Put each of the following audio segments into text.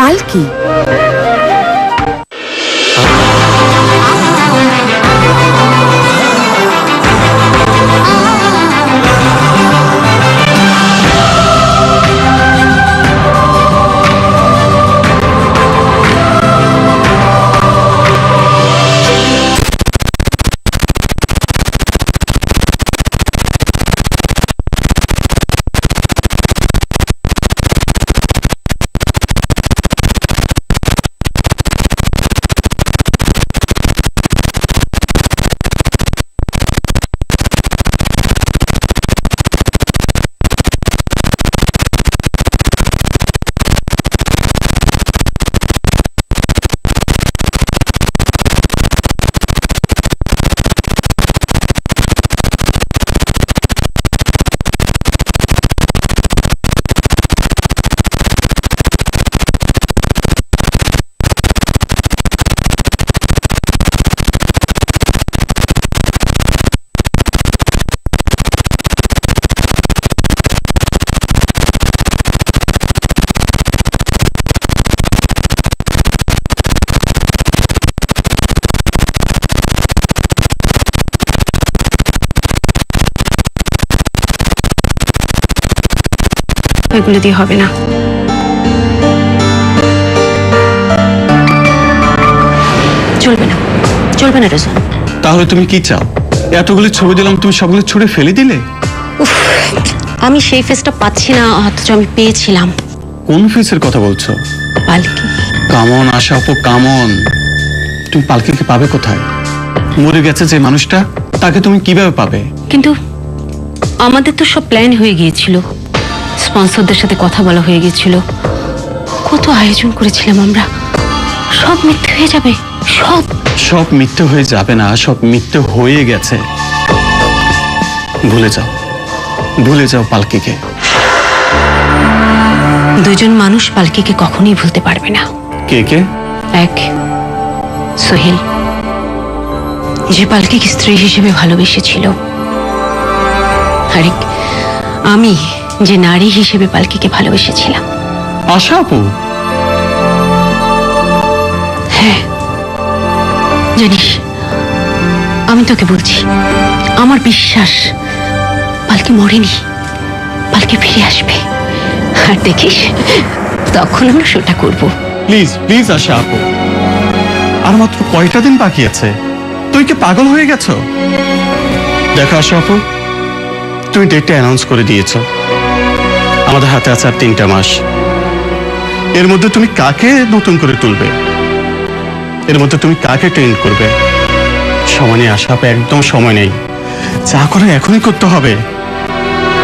পালকি। এগুলো দিয়ে হবে না। চলবে না, চলবে না রেজন। তাহলে তুমি কি চাও? এতগুলো ছবি দিলাম, তুমি সবগুলো ছুঁড়ে ফেলে দিলে? আমি সেই ফেসটা পাচ্ছি না, অথচ আমি পেয়েছিলাম। কোন ফেসের কথা বলছো? পালকি। কামন আশা আপু, কামন। তুমি পালকিকে পাবে কোথায়? মরে গেছে যে মানুষটা, তাকে তুমি কিভাবে পাবে? কিন্তু আমাদের তো সব প্ল্যান হয়ে গিয়েছিল, স্পন্সরদের সাথে কথা বলা হয়ে গিয়েছিল, কত আয়োজন করেছিলাম আমরা। সব মিথ্যে হয়ে যাবে। সব সব মিথ্যে হয়ে যাবে না, সব মিথ্যে হয়ে গেছে। ভুলে যাও, ভুলে যাও পালকিকে। দুজন মানুষ পালকিকে কখনোই ভুলতে পারবে না। কে কে? এক সোহেল, যে পালকিকে স্ত্রী হিসেবে ভালোবেসেছিল, আরেক আমি, যে নারী হিসেবে পালকিকে ভালোবেসেছিলাম। আশা আপু? হ্যাঁ জানিস, আমি তোকে বলছি, আমার বিশ্বাস পালকি মরেনি, পালকি ফিরে আসবে। আর দেখিস, তখন আমরা শোটা করব। প্লিজ প্লিজ আশা আপু, আর মাত্র কয়টা দিন বাকি আছে। তুই কি পাগল হয়ে গেছো? দেখো আশা আপু, তুমি ডেটটা অ্যানাউন্স করে দিয়েছো, আমাদের হাতে আছে আর 3টা মাস। এর মধ্যে তুমি কাকে নতুন করে তুলবে? এর মধ্যে তুমি কাকে ট্রেন করবে? সময় নেই আশা আপু, একদম সময় নেই। যা করে এখনই করতে হবে।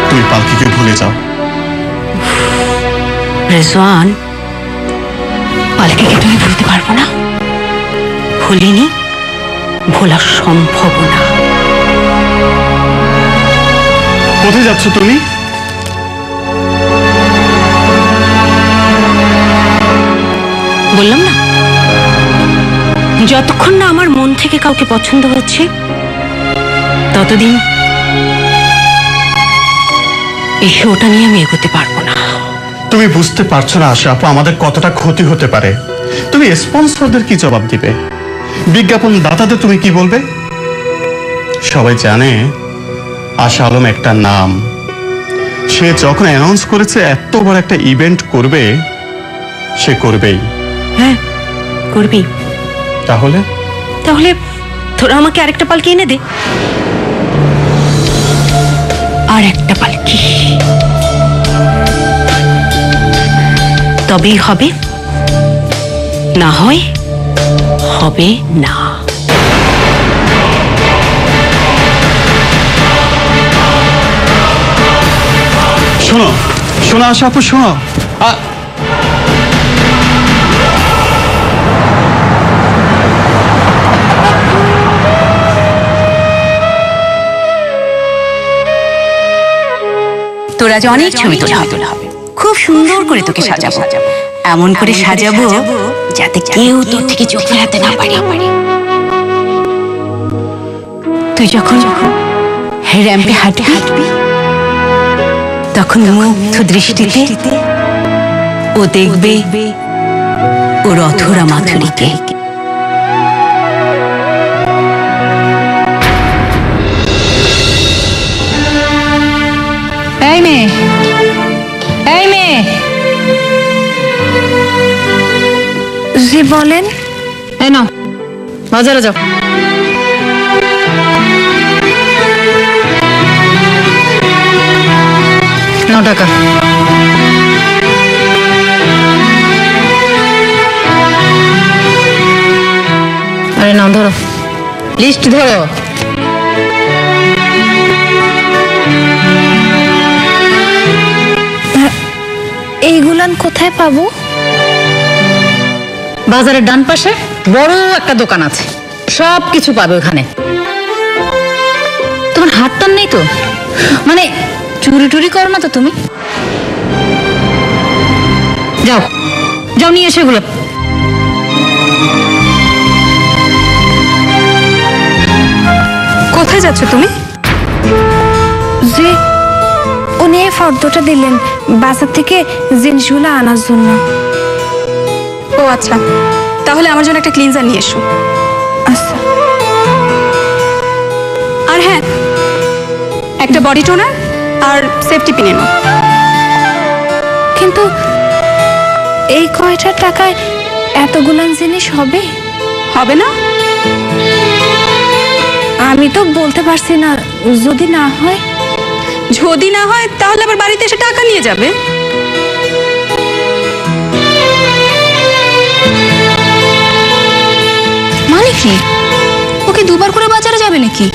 তুমি পালকিকে ভুলে যাও। রেজওয়ান, পালকিকে তুমি ভুলতে পারবো না। ভুলিনি, ভোলা সম্ভব না। কোথায় যাচ্ছ তুমি? বললাম না, যতক্ষণ না আমার মন থেকে কাউকে পছন্দ হচ্ছে, ততদিন এই শোটা নিয়ে আমি এগোতে পারবো না। তুমি বুঝতে পারছো না আশা আপু, আমাদের কতটা ক্ষতি হতে পারে। তুমি স্পন্সরদের কি জবাব দিবে? বিজ্ঞাপন দাতাদের তুমি কি বলবে? সবাই জানে আশা আলম একটা নাম। সে যখন অ্যানাউন্স করেছে এত বড় একটা ইভেন্ট করবে, সে করবেই। হ্যাঁ করবি। তাহলে তাহলে তোরা আমাকে আরেকটা পালকি এনে দে। আর একটা পালকি, তবেই হবে, না হয় হবে না। শোনো শোনো আশা আপু, শোনো। তোরা যে অনেক ছবি তোলা হবে, খুব সুন্দর করে তোকে সাজাবো, এমন করে সাজাবো যাতে কেউ তোর থেকে চোখ ফেরাতে না পারে। তুই যখন র্যাম্পে হাঁটবি, তখন মুগ্ধ দৃষ্টিতে ও দেখবে ও রথরা মাথুরীকে। এই মেয়ে, এই মেয়ে। জি বলেন। এই নাও, বাজারে যাও। নাও টাকা। আরে নাও, ধরো, লিস্ট ধরো। এইগুলান কোথায় পাবো? বাজারের ডান পাশে বড় একটা দোকান আছে, সব কিছু পাবে ওখানে। তোমার হাত টান নেই তো? মানে চুরি টুরি করো না তো তুমি? যাও যাও, নিয়ে এসো এগুলো। কোথায় যাচ্ছ তুমি? যে উনি এই ফর্দটা দিলেন বাজার থেকে জিনিসগুলো আনার জন্য। ও আচ্ছা, তাহলে আমার জন্য একটা ক্লিনজার নিয়ে এসো। আচ্ছা। আর হ্যাঁ, একটা বডি টোনার আর সেফটি পিন এনো। কিন্তু এই কয়টা টাকায় এতগুলান জিনিস হবে? হবে না? আমি তো বলতে পারছি না, যদি না হয়। যদি না হয় তাহলে আবার বাড়িতে এসে টাকা নিয়ে যাবে। মানে কি? ওকে দুবার করে বাজারে যাবে নাকি?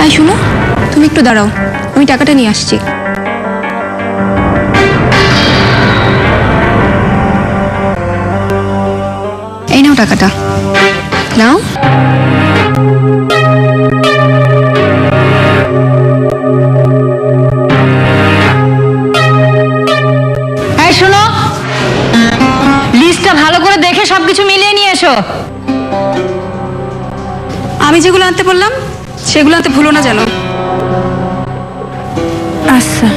এই শুনো, তুমি একটু দাঁড়াও, আমি টাকাটা নিয়ে আসছি। এই নাও টাকাটা। নাও। এই শোনো, লিস্টটা ভালো করে দেখে সবকিছু মিলিয়ে নিয়ে এসো। আমি যেগুলো আনতে বললাম সেগুলো আনতে ভুলো না যেন। আচ্ছা।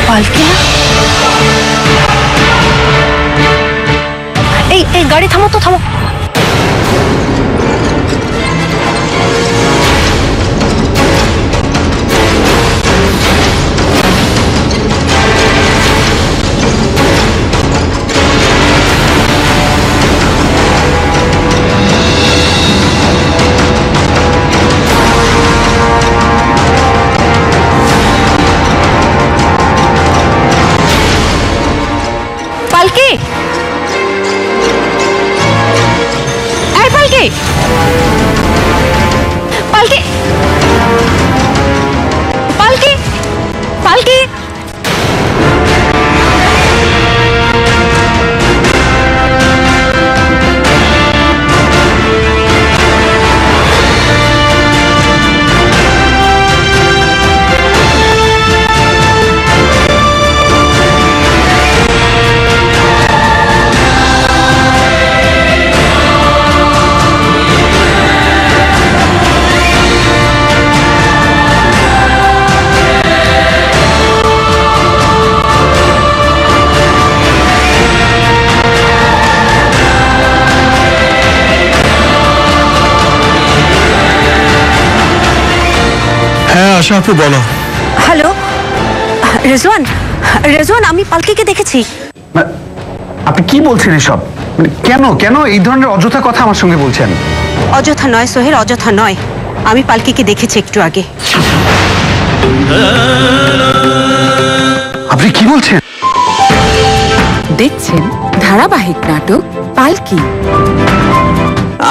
পালকিয়া, এই এই গাড়ি থামো তো, থামো। পালকি, এই পালকি, পালকি, পালকি, পালকি। হ্যাঁ আশা আপু, বলো। হ্যালো রেজওয়ান, রেজওয়ান, আমি পালকিকে দেখেছি। আপনি কি বলছেন এসব? কেন কেন এই ধরনের অযথা কথা আমার সঙ্গে বলছেন? অযথা নয় সোহেল, অযথা নয়। আমি পালকিকে দেখেছি একটু আগে। আপনি কি বলছেন? দেখছেন ধারাবাহিক নাটক পালকি।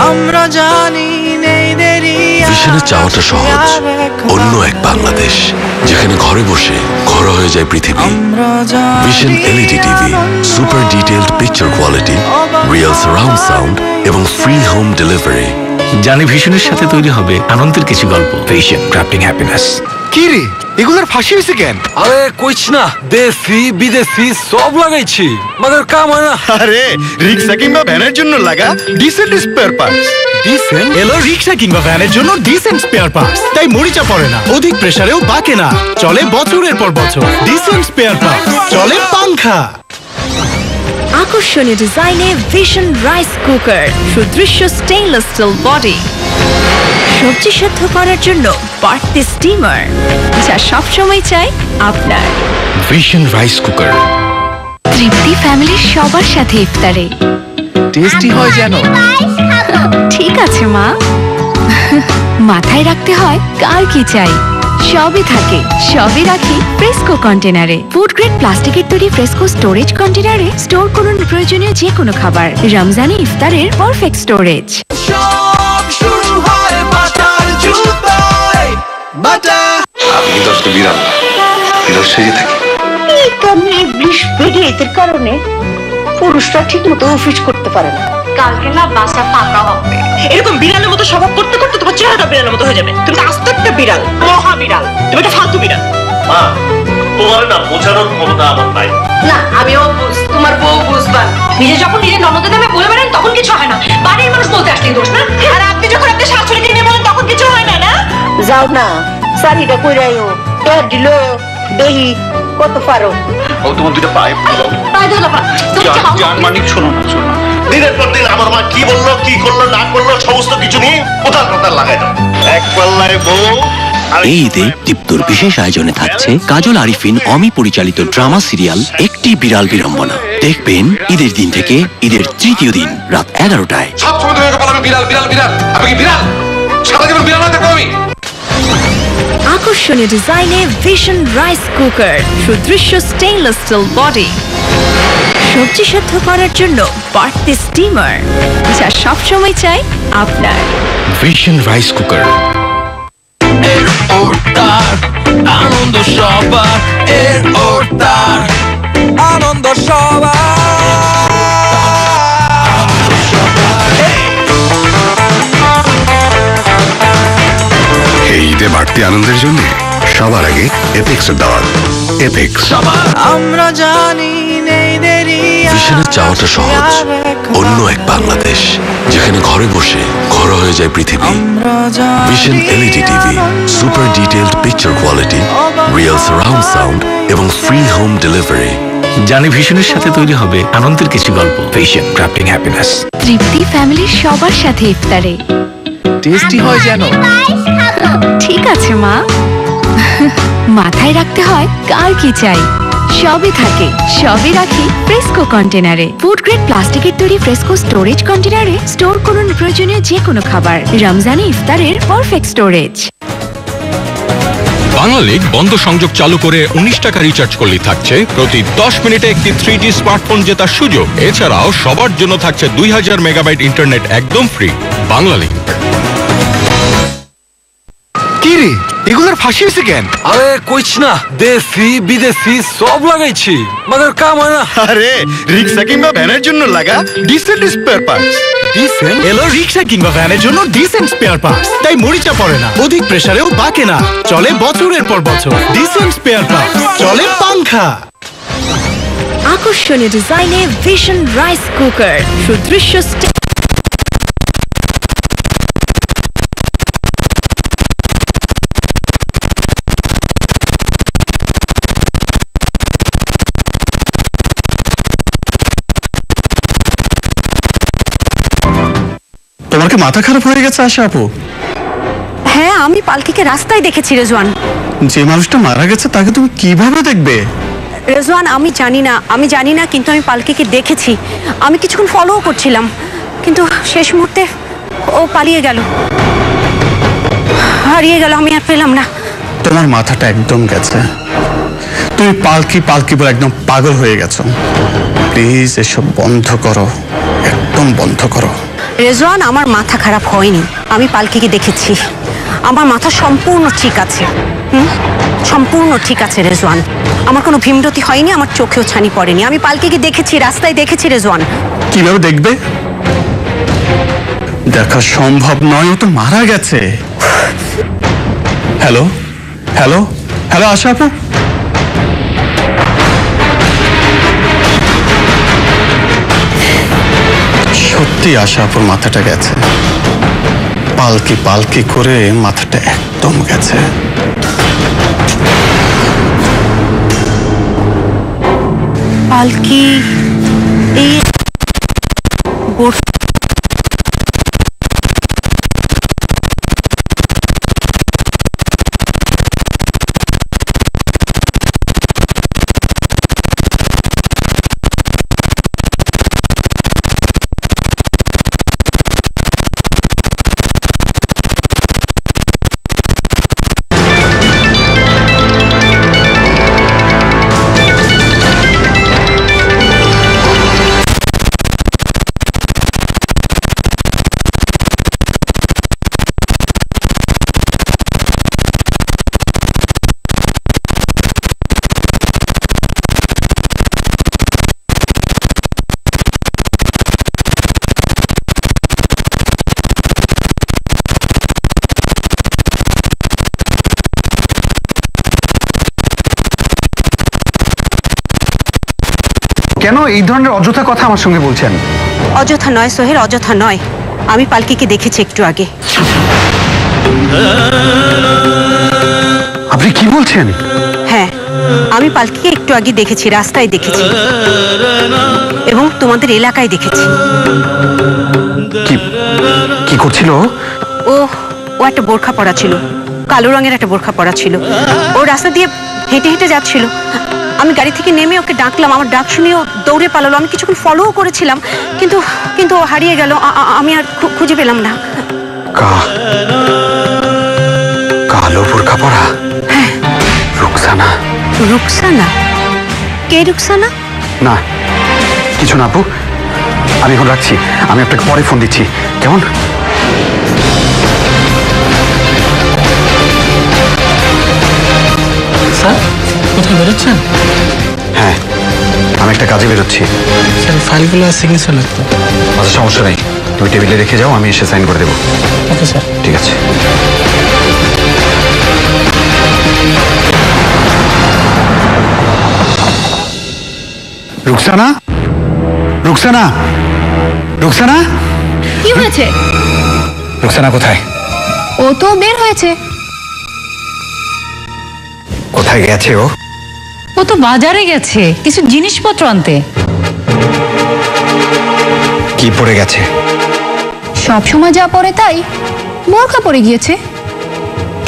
আমরা জানি ভিশনের চাওয়াটা সহজ, অন্য এক বাংলাদেশ যেখানে ঘরে বসে ঘর হয়ে যায় পৃথিবী। Vision LED TV, super detailed picture quality, real surround sound এবং ফ্রি হোম ডেলিভারি। জানি ভিশনের সাথে তৈরি হবে আনন্দের কিছু গল্প। Vision crafting happiness. কি রে এগুলার ফাঁসি হয়েছে কেন? আরে কইছ না, দেশি বিদেশি সব লাগাইছি, মগর কাম হয় না। আরে রিক্সা কিংবা ভ্যানের জন্য লাগা ডিসেন্ট স্পেয়ার পার্টস। ডিসেন্ট এলো রিক্সা কিংবা ভ্যানের জন্য ডিসেন্ট স্পেয়ার পার্টস, তাই মরিচা পড়ে না, অধিক প্রেসারেও বাঁকে না, চলে বছরের পর বছর। ডিসেন্ট স্পেয়ার পার্টস, চলে পাংখা। আকর্ষণীয় ডিজাইনে ভিশন রাইস কুকার, সুদৃশ্য স্টেইনলেস স্টিল বডি, সবজি সেদ্ধ করার জন্য বাড়তি স্টিমার, যা সবসময় চাই আপনার। Vision rice cooker. তৃপ্তি ফ্যামিলির সবার সাথে ইফতারে। টেস্টি হয় যেন। ঠিক আছে মা, মাথায় রাখতে হয় কার কি চাই। সবই থাকে, সবই রাখি ফ্রেস্কো কন্টেনারে। ফুড গ্রেড প্লাস্টিকের তৈরি ফ্রেস্কো স্টোরেজ কন্টেনারে স্টোর করুন প্রয়োজনীয় যে কোনো খাবার। রমজানে ইফতারের পারফেক্ট স্টোরেজ। আমি কিন্তু আজকে বিড়াল সেজে থাকি। এই কারণে ইবলিশ ভেরিয়েটের কারণে পুরুষরা ঠিক মতো অফিস করতে পারে না। কালকে না বাসা ফাঁকা হবে, এরকম বিড়ালের মতো স্বভাব করতে করতে তোমার চেহারাটা বিড়ালের মতো হয়ে যাবে। তুমি তো আস্তে একটা বিড়াল, মহা বিড়াল, তুমি একটা ফালতু বিড়াল। মা, তোমার না বোঝানোর ক্ষমতা আমার নাই। না আমিও তোমার বউ বুঝবান। নিজে যখন নিজের ননদের নামে বলে বেড়ান তখন কিছু হয় না, বাড়ির মানুষ বলতে আসলেই দোষ না। আর আপনি যখন আপনার শাশুড়িকে নিয়ে বলেন তখন কিছু হয় না। না যাও না, সারিটা কইরাইও, টের দিল দেহি কত পারো। ও তোমার দুটো পায়ে দাও। পায়ে ধরো না, জান মানিক শোনো না, শোনো না। দিনের পর দিন আমার মা কি বললো, কি করলো না করলো সমস্ত কিছু নিয়ে কোথাল কোথাল লাগাই দাও। এক পাল্লায় বউ। এই ঈদে দীপ্তর বিশেষ আয়োজনে থাকছে কাজল আরিফিন অমি পরিচালিত ড্রামা সিরিয়াল একটি বিড়াল বিড়ম্বনা। দেখবেন ঈদের দিন থেকে ঈদের তৃতীয় দিন রাত 11টায়। সবসময় তুমি আমাকে বলো বিড়াল বিড়াল বিড়াল, আমি কি বিড়াল? সারা জীবন বিড়াল না থাকবো আমি? আকর্ষণীয় ডিজাইনে ভিশন রাইস কুকার, সুদৃশ্য স্টেইনলেস স্টিল বডি, সবজি সেদ্ধ করার জন্য বাড়তি স্টিমার, যা সবসময় চাই আপনার। Vision rice cooker. আনন্দ সবার, এর ওর তার আনন্দ সবার। এই ঈদে বাড়তি আনন্দের জন্য সবার আগে এপেক্সের দাওয়াত। এপেক্স। আমরা জানি নেই দেরি। ভিশনের চাওয়াটা সহজ, অন্য এক বাংলাদেশ যেখানে ঘরে বসে ঘর হয়ে যায় পৃথিবী। Vision LED TV, super detailed picture quality, real surround sound এবং ফ্রি হোম ডেলিভারি। জানি ভিশনের সাথে তৈরি হবে আনন্দের কিছু গল্প। Vision crafting happiness. তৃপ্তি ফ্যামিলির সবার সাথে ইফতারে। টেস্টি হয় যেন। ঠিক আছে মা, মাথায় রাখতে হয় কার কি চাই। সবই থাকে, সবই রাখি ফ্রেস্কো কন্টেনারে। ফুড গ্রেড প্লাস্টিকের তৈরি ফ্রেস্কো স্টোরেজ কন্টেনারে স্টোর করুন প্রয়োজনীয় যে কোনো খাবার। রমজানে ইফতারের পারফেক্ট স্টোরেজ। বাংলালিংক বন্ধ সংযোগ চালু করে 19 টাকা রিচার্জ করলে থাকছে প্রতি 10 মিনিটে একটি 3D স্মার্টফোন জেতার সুযোগ। এছাড়াও সবার জন্য থাকছে 2000 মেগাবাইট ইন্টারনেট একদম ফ্রি। বাংলালিংক। কি রে এগুলার ফাঁসি হয়েছে কেন? আরে কইছ না, দেশি বিদেশি সব লাগাইছি, মগর কাম হয় না। আরে রিক্সা কিংবা ভ্যানের জন্য লাগা ডিসেন্ট স্পেয়ার পার্টস। ডিসেন্ট। এলো রিক্সা কিংবা ভ্যানের জন্য ডিসেন্ট স্পেয়ার পার্টস, তাই মরিচা পড়ে না, অধিক প্রেসারেও বাঁকে না, চলে বছরের পর বছর। ডিসেন্ট স্পেয়ার পার্টস, চলে পাংখা। আকর্ষণীয় ডিজাইনে ভিশন রাইস কুকার, সুদৃশ্য তোমার কি মাথা খারাপ হয়ে গেছে আশা আপু? হ্যাঁ, আমি পালকিকে রাস্তায় দেখেছি রেজওয়ান। যে মানুষটা মারা গেছে তাকে তুমি কিভাবে দেখবে? রেজওয়ান আমি জানি না কিন্তু আমি পালকিকে দেখেছি। আমি কিছুক্ষণ ফলো করছিলাম, কিন্তু শেষ মুহূর্তে ও পালিয়ে গেল, হারিয়ে গেল, আমি আর পেলাম না। তোমার মাথাটা একদম গেছে। তুমি পালকি পালকি বলে একদম পাগল হয়ে গেছো। প্লিজ এসব বন্ধ করো, একদম বন্ধ করো। রেজওয়ান, আমার মাথা খারাপ হয়নি। আমি পালকিকে দেখেছি, আমার মাথা সম্পূর্ণ ঠিক আছে। সম্পূর্ণ ঠিক আছে রেজওয়ান, আমার কোনো ভীমরতি হয়নি, আমার চোখেও ছানি পড়েনি। আমি পালকিকে দেখেছি, রাস্তায় দেখেছি রেজওয়ান। কিভাবে দেখবে? দেখা সম্ভব নয়, ও তো মারা গেছে। হ্যালো হ্যালো হ্যালো, আশা আপু? সত্যি আশা আপুর মাথাটা গেছে, পালকি পালকি করে মাথাটা একদম গেছে। পালকি এই কেন এই ধরনের অযথা কথা আমার সঙ্গে বলছেন? অযথা নয় সোহেল, অযথা নয়। আমি পালকিকে দেখেছি একটু আগে। আপনি কি বলছেন? হ্যাঁ, আমি পালকিকে একটু আগে দেখেছি, রাস্তায় দেখেছি এবং তোমাদের এলাকায় দেখেছি। কি করছিল ও? ও একটা বোরখা পরা ছিল, কালো রঙের একটা বোরখা পরা ছিল। ও রাস্তা দিয়ে হেঁটে হেঁটে যাচ্ছিল। আমি গাড়ি থেকে নেমে ওকে ডাকলাম, আমার ডাক শুনে ও দৌড়ে পালালো। আমি কিছুক্ষণ ফলোও করেছিলাম, কিন্তু কিন্তু ও হারিয়ে গেল। আমি আর খুঁজে পেলাম না। কালো বোরখা পরা? হ্যাঁ। রুকসানা? রুকসানা? কে রুকসানা? না কিছু না আপু, আমি এখন রাখছি। আমি আপনাকে পরে ফোন দিচ্ছি, কেমন? স্যার, কোথায় বেরোচ্ছেন? হ্যাঁ, আমি একটা কাজে বেরোচ্ছি। স্যার, ফাইলগুলো সিগনেচার লাগতো। আচ্ছা, সমস্যা নেই, তুমি টেবিলে রেখে যাও, আমি এসে সাইন করে দেবো। Okay sir. ঠিক আছে। রুকসানা? রুকসানা? রুকসানা? কি হয়েছে? রুকসানা কোথায়? ও তো বের হয়েছে। কোথায় গেছে ও? ও তো বাজারে গেছে কিছু জিনিসপত্র আনতে। কি পরে গেছে? সব সময় যা পরে তাই, বোরখা পরে গিয়েছে।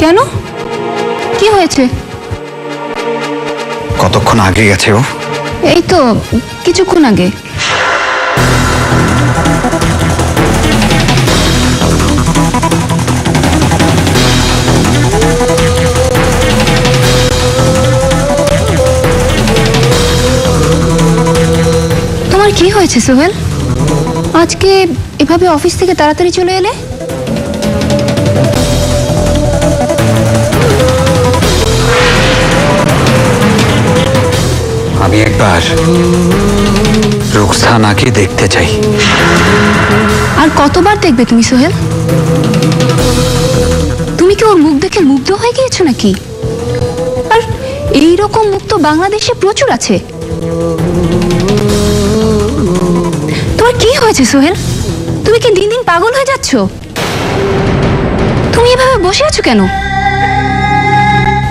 কেন, কি হয়েছে? কতক্ষণ আগে গেছে ও? এই তো কিছুক্ষণ আগে। তোমার কি হয়েছে সোহেল? আজকে এভাবে অফিস থেকে তাড়াতাড়ি চলে এলে? আমি একবার রুকসানাকে দেখতে চাই। আর কতবার দেখবে তুমি সোহেল? তুমি কি ওর মুখ দেখে মুগ্ধ হয়ে গিয়েছো নাকি? আর এইরকম মুখ তো বাংলাদেশে প্রচুর আছে। তোমার কি হয়েছে সোহেল? তুমি কি দিন দিন পাগল হয়ে যাচ্ছ? তুমি এভাবে বসে আছো কেন?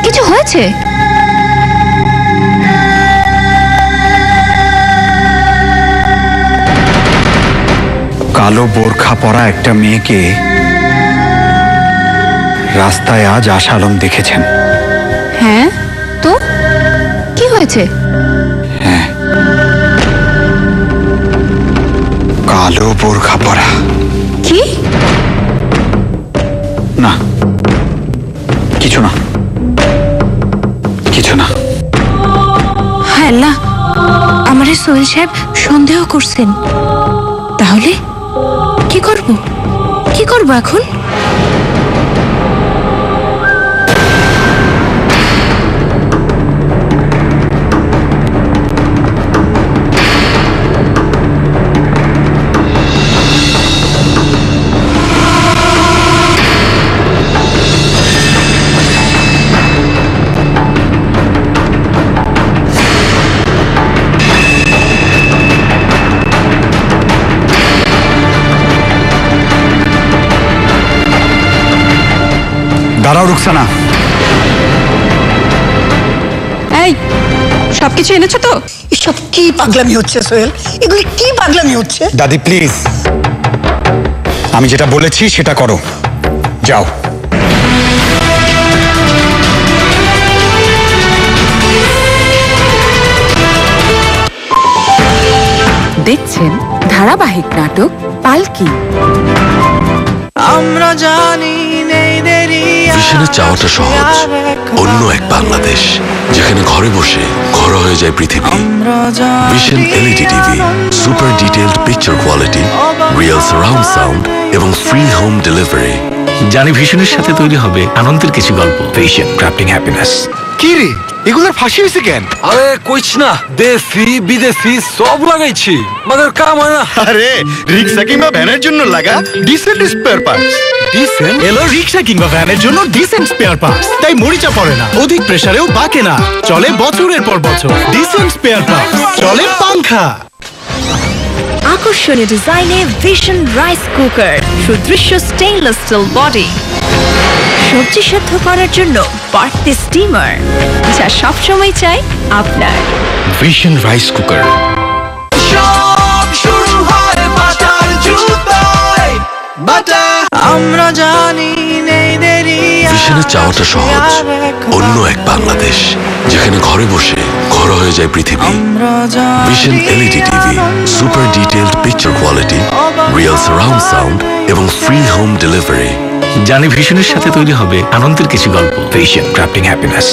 কিছু হয়েছে? কালো বোরখা পরা একটা মেয়েকে রাস্তায় আজ আশা আলম দেখেছেন। হ্যাঁ, তো কি হয়েছে? হ্যাঁ, কালো বোরখা পরা। কি? না, কিছু না, কিছু না। হ্যাঁ আল্লাহ, আমারে সোহেল সাহেব সন্দেহ করছেন। তাহলে কি করব? করব কি করব এখন? দাঁড়াও রুকসানা। এই সবকিছু এনেছো তো? এসব কি পাগলামি হচ্ছে সোহেল? এগুলি কি পাগলামি হচ্ছে? দাদি প্লিজ, আমি যেটা বলেছি সেটা করো, যাও। দেখছেন ধারাবাহিক নাটক পালকি। আমরা জানি ভিশনের চাওয়াটা সহজ, অন্য এক বাংলাদেশ যেখানে ঘরে বসে ঘর হয়ে যায় পৃথিবী। Vision LED TV, super detailed picture quality, real surround sound এবং ফ্রি হোম ডেলিভারি। জানি ভিশনের সাথে তৈরি হবে আনন্দের কিছু গল্প। Vision crafting happiness. কি রে, এগুলোর ফাঁসি হয়েছে কেন? আরে কইছ না, দেশি বিদেশি সব লাগাইছি, মগর কাম হয় না। আরে রিক্সা কিংবা ভ্যানের জন্য লাগা ডিসেন্ট স্পেয়ার পার্টস। ডিসেন্ট এলো রিক্সা কিংবা ভ্যানের জন্য ডিসেন্ট স্পেয়ার পার্টস, তাই মরিচা পড়ে না, অধিক প্রেসারেও বাঁকে না, চলে বছরের পর বছর। ডিসেন্ট স্পেয়ার পার্টস, চলে পাংখা। আকর্ষণীয় ডিজাইনে ভিশন রাইস কুকার, সুদৃশ্য স্টেইনলেস স্টিল বডি, সবজি সেদ্ধ করার জন্য বাড়তি স্টিমার, যা সবসময় চাই আপনার। Vision rice cooker. আমরা জানি ভিশনের চাওয়াটা সহজ, অন্য এক বাংলাদেশ যেখানে ঘরে বসে ঘর হয়ে যায় পৃথিবী। Vision LED TV, super detailed picture quality, real surround sound এবং ফ্রি হোম ডেলিভারি। জানি ভিশনের সাথে তৈরি হবে আনন্দের কিছু গল্প। Vision crafting happiness.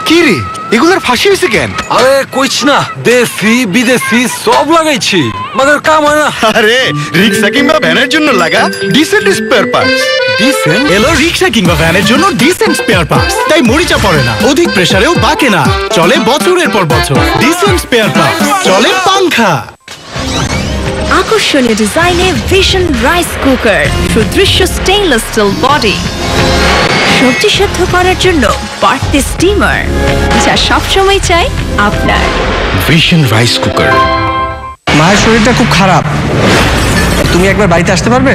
কি রে, এগুলোর ফাঁসি হয়েছে কেন? আরে কইছ না, দেশি বিদেশি সব লাগাইছি, মগর কাম হয় না। আরে রিক্সা কিংবা ভ্যানের জন্য লাগা ডিসেন্ট স্পেয়ার পার্টস। ডিসেন্ট এলো রিক্সা কিংবা ভ্যানের জন্য ডিসেন্ট স্পেয়ার পার্টস, তাই মরিচা পড়ে না, অধিক প্রেসারেও বাঁকে না, চলে বছরের পর বছর। ডিসেন্ট স্পেয়ার পার্টস, চলে পাংখা। আকর্ষণীয় ডিজাইনে ভিশন রাইস কুকার, সুদৃশ্য স্টেইনলেস স্টিল বডি, সবজি সেদ্ধ করার জন্য বাড়তি স্টিমার, যা সবসময় চাই আপনার। Vision rice cooker. মায়ের শরীরটা খুব খারাপ, তুমি একবার বাড়িতে আসতে পারবে?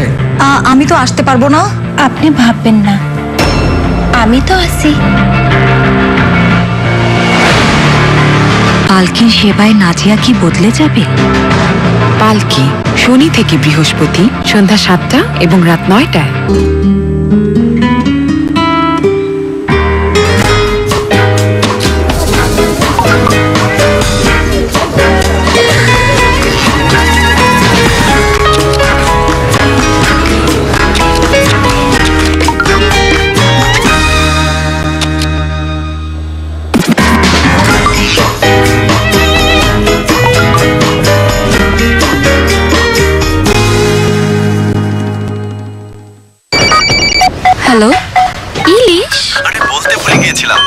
আমি তো আসতে পারবো না। আপনি ভাববেন না, আমি তো আছি। পালকির সেবায় নাজিয়া কি বদলে যাবে? পালকি শনি থেকে বৃহস্পতি সন্ধ্যা 7টা এবং রাত 9টায়। হ্যালো, ইলিশ? বলতে ভুলে গিয়েছিলাম।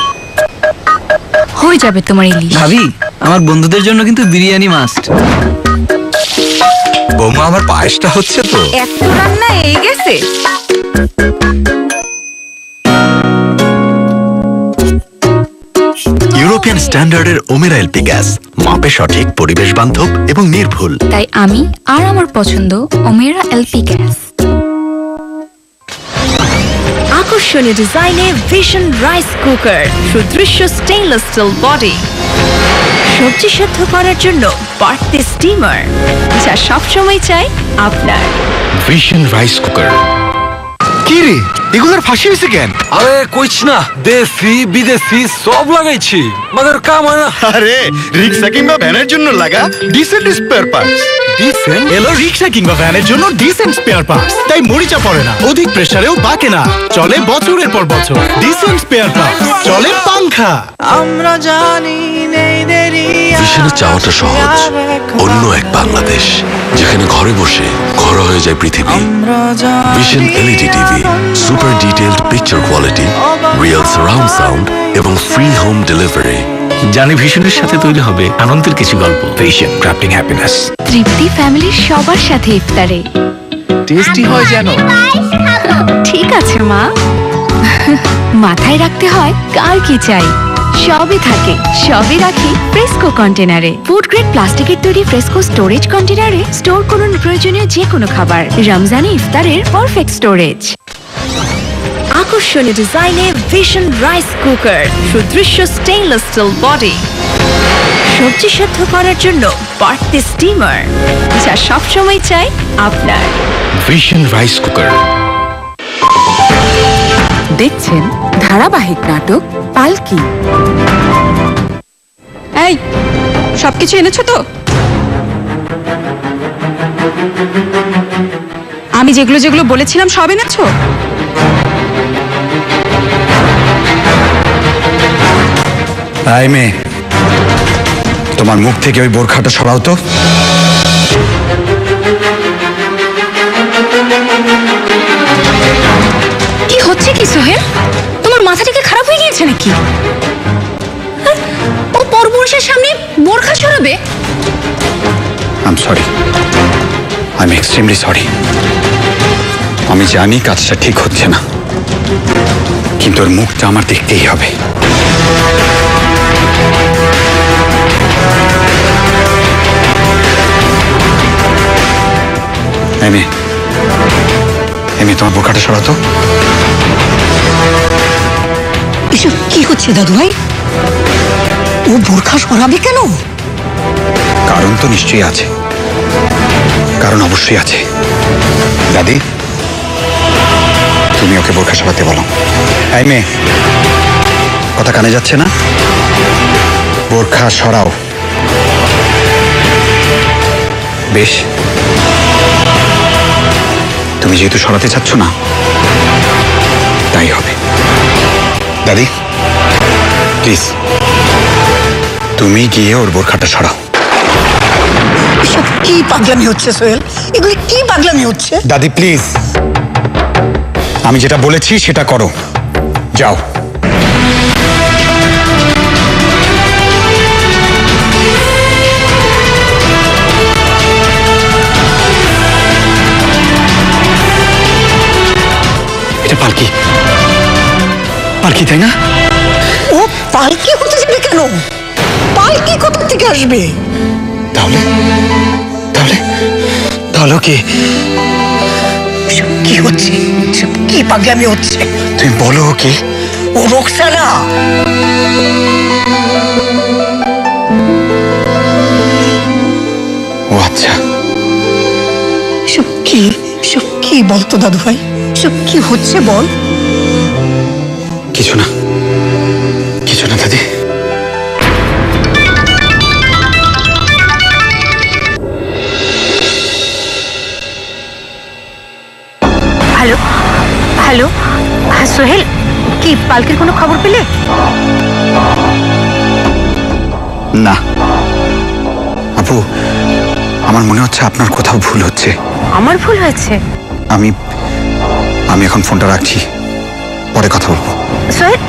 হয়ে যাবে তোমার ইলিশ। ভাবি, আমার বন্ধুদের জন্য কিন্তু বিরিয়ানি মাস্ট। বৌমা, আমার পায়েসটা হচ্ছে তো। এত রান্না এই গেছে। ইউরোপিয়ান স্ট্যান্ডার্ডের ওমেরা এলপি গ্যাস, মাপে সঠিক, পরিবেশ বান্ধব এবং নির্ভুল। তাই আমি আর আমার পছন্দ ওমেরা এলপি গ্যাস। আকর্ষণীয় ডিজাইনে ভিশন রাইস কুকার, সুদৃশ্য স্টেইনলেস স্টিল বডি, সবজি সেদ্ধ করার জন্য বাড়তি স্টিমার, যা সবসময় চাই আপনার। Vision rice cooker. কি রে, এগুলোর ফাঁসি হয়েছে কেন? আরে কইছ না, দেশি বিদেশি সব লাগাইছি, মগর কাম হয় না। আরে রিক্সা কিংবা ভ্যানের জন্য লাগা ডিসেন্ট স্পেয়ার পার্টস। ডিসেন্ট এলো রিক্সা কিংবা ভ্যানের জন্য ডিসেন্ট স্পেয়ার পার্টস, তাই মরিচা পড়ে না, অধিক প্রেসারেও বাঁকে না, চলে বছরের পর বছর। ডিসেন্ট স্পেয়ার পার্টস, চলে পাংখা। আমরা জানি ভিশনের চাওয়াটা সহজ, অন্য এক বাংলাদেশ যেখানে ঘরে বসে ঘর হয়ে যায় পৃথিবী। Vision LED TV, super detailed picture quality, real surround sound এবং ফ্রি হোম ডেলিভারি। জানি ভিশনের সাথে তৈরি হবে আনন্দের কিছু গল্প। Vision crafting happiness. তৃপ্তি ফ্যামিলির সবার সাথে ইফতারে। টেস্টি হয় যেন। ঠিক আছে মা। মাথায় রাখতে হয় কার কি চাই, সবই থাকে, সবই রাখি ফ্রেস্কো কন্টেনারে। ফুড গ্রেড প্লাস্টিকের তৈরি ফ্রেস্কো স্টোরেজ কন্টেনারে স্টোর করুন প্রয়োজনীয় যে কোনো খাবার। রমজানে ইফতারের পারফেক্ট স্টোরেজ। আকর্ষণীয় ডিজাইনে ভিশন রাইস কুকার, সুদৃশ্য স্টেইনলেস স্টিল বডি, সবজি সেদ্ধ করার জন্য বাড়তি স্টিমার, যা সবসময় চাই আপনার। Vision rice cooker. দেখছেন ধারাবাহিক নাটক পালকি। এই সবকিছু এনেছো তো? আমি যেগুলো যেগুলো বলেছিলাম সব এনেছো? এই মেয়ে, তোমার মুখ থেকে ওই বোরখাটা সরাও তো। কি হচ্ছে কি সোহেল? তোমার মাথাটাকে খারাপ হয়ে গিয়েছে নাকি? ও পরপুরুষের সামনে বোরখা সরাবে? I sorry, I am extremely sorry. আমি জানি কাজটা ঠিক হচ্ছে না, কিন্তু ওর মুখটা আমার দেখতেই হবে। এমনি তোমার বোরখাটা সরাতো। এসব কি হচ্ছে দাদু ভাই? ও বোরখা সরাবে কেন? কারণ তো নিশ্চয়ই আছে, কারণ অবশ্যই আছে। দাদি, তুমি ওকে বোরখা সরাতে বলো। এই মেয়ে, কথা কানে যাচ্ছে না? বোরখা সরাও। বেশ, তুমি যেহেতু সরাতে চাচ্ছ না, তাই হবে। দাদি প্লিজ, তুমি গিয়ে ওর বোরখাটা সরাও। এসব কি পাগলামি হচ্ছে সোহেল? এগুলি কি পাগলামি হচ্ছে? দাদি প্লিজ, আমি যেটা বলেছি সেটা করো, যাও। এটা পালকি, পালকি তাই না? ও পালকি হতে যাবে কেন? পালকি কোথা থেকে আসবে? তাহলে তাহলে তাহলে কি? এসব কি হচ্ছে? এসব কি পাগলামি হচ্ছে? তুমি বলো কি? ও রোকসানা। ও আচ্ছা। এসব কি বলতো দাদু ভাই? এসব কি হচ্ছে বল? কিছু না, কিছু না দাদি। হ্যালো হ্যালো, হ্যাঁ সোহেল, কি পালকির কোনো খবর পেলে? না আপু, আমার মনে হচ্ছে আপনার কোথাও ভুল হচ্ছে। আমার ভুল হয়েছে? আমি এখন ফোনটা রাখছি, পরে কথা বলবো। সোহেল,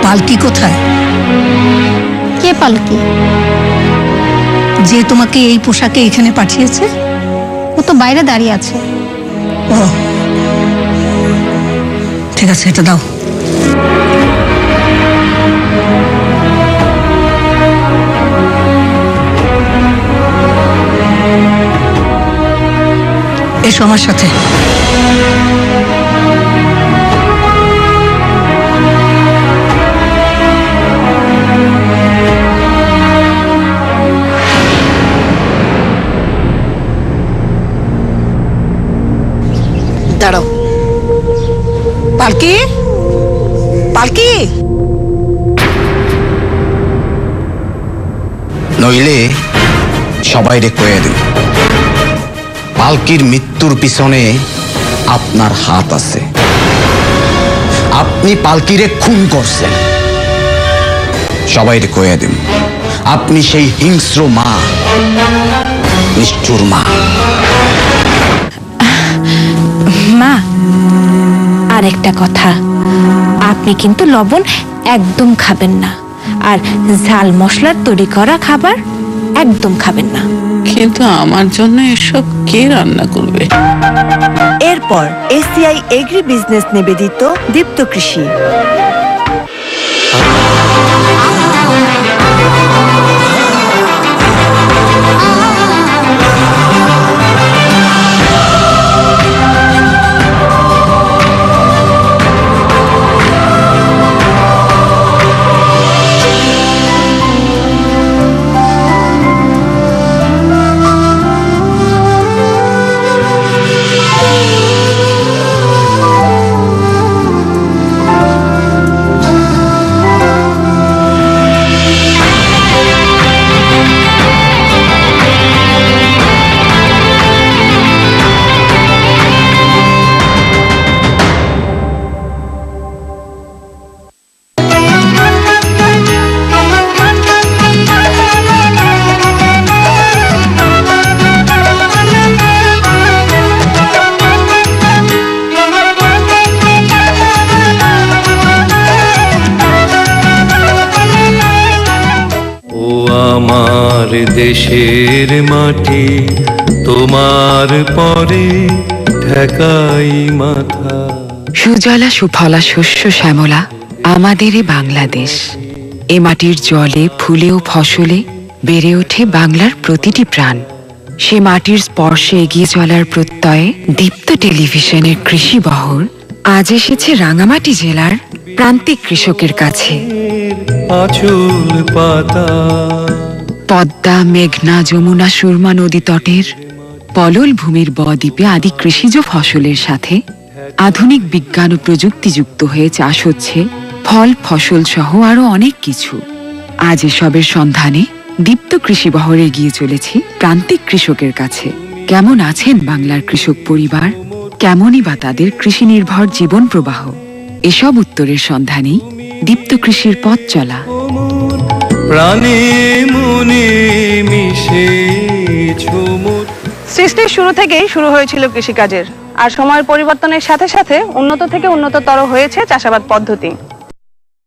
পালকি কোথায়? কে পালকি? যে তোমাকে এই পোশাকে এখানে পাঠিয়েছে? ও তো বাইরে দাঁড়িয়ে আছে। ও ঠিক আছে, এটা দাও। এসো আমার সাথে। দাঁড়াও। পালকি, পালকি, নইলে সবাইরে কয়ে দিন পালকির মৃত্যুর পিছনে আপনার হাত আছে। আপনি পালকিরে খুন করছেন। সবাইরে কয়ে দিন আপনি সেই হিংস্র মা, নিষ্ঠুর মা। মা, আরেকটা কথা, আপনি কিন্তু লবণ একদম খাবেন না, আর ঝাল মশলার তৈরি করা খাবার একদম খাবেন না। কিন্তু আমার জন্য এসব কে রান্না করবে? এরপর এসিআই এগ্রি বিজনেস নিবেদিত দীপ্ত কৃষি। আমার দেশের মাটি তোমার পরে ঠেকাই মাথা। সুজলা সুফলা শস্য শ্যামলা আমাদেরই বাংলাদেশ। এ মাটির জলে ফুলে ও ফসলে বেড়ে ওঠে বাংলার প্রতিটি প্রাণ। সে মাটির স্পর্শে এগিয়ে চলার প্রত্যয়ে দীপ্ত টেলিভিশনের কৃষি বহর আজ এসেছে রাঙামাটি জেলার প্রান্তিক কৃষকের কাছে। আঁচল পাতা পদ্মা, মেঘনা, যমুনা, সুরমা নদী তটের পলল ভূমির বদ্বীপে আদি কৃষিজ ফসলের সাথে আধুনিক বিজ্ঞান ও প্রযুক্তিযুক্ত হয়ে চাষ হচ্ছে ফল, ফসল সহ আরো অনেক কিছু। আজ এসবের সন্ধানে দীপ্ত কৃষি বহরে গিয়ে চলেছি প্রান্তিক কৃষকের কাছে। কেমন আছেন বাংলার কৃষক পরিবার? কেমনই বা তাদের কৃষি নির্ভর জীবন প্রবাহ? এসব উত্তরের সন্ধানেই দীপ্ত কৃষির পথ চলা। প্রাণে মনে মিশে সৃষ্টির শুরু থেকেই শুরু হয়েছিল কৃষিকাজের, আর সময়ের পরিবর্তনের সাথে সাথে উন্নত থেকে উন্নততর হয়েছে চাষাবাদ পদ্ধতি।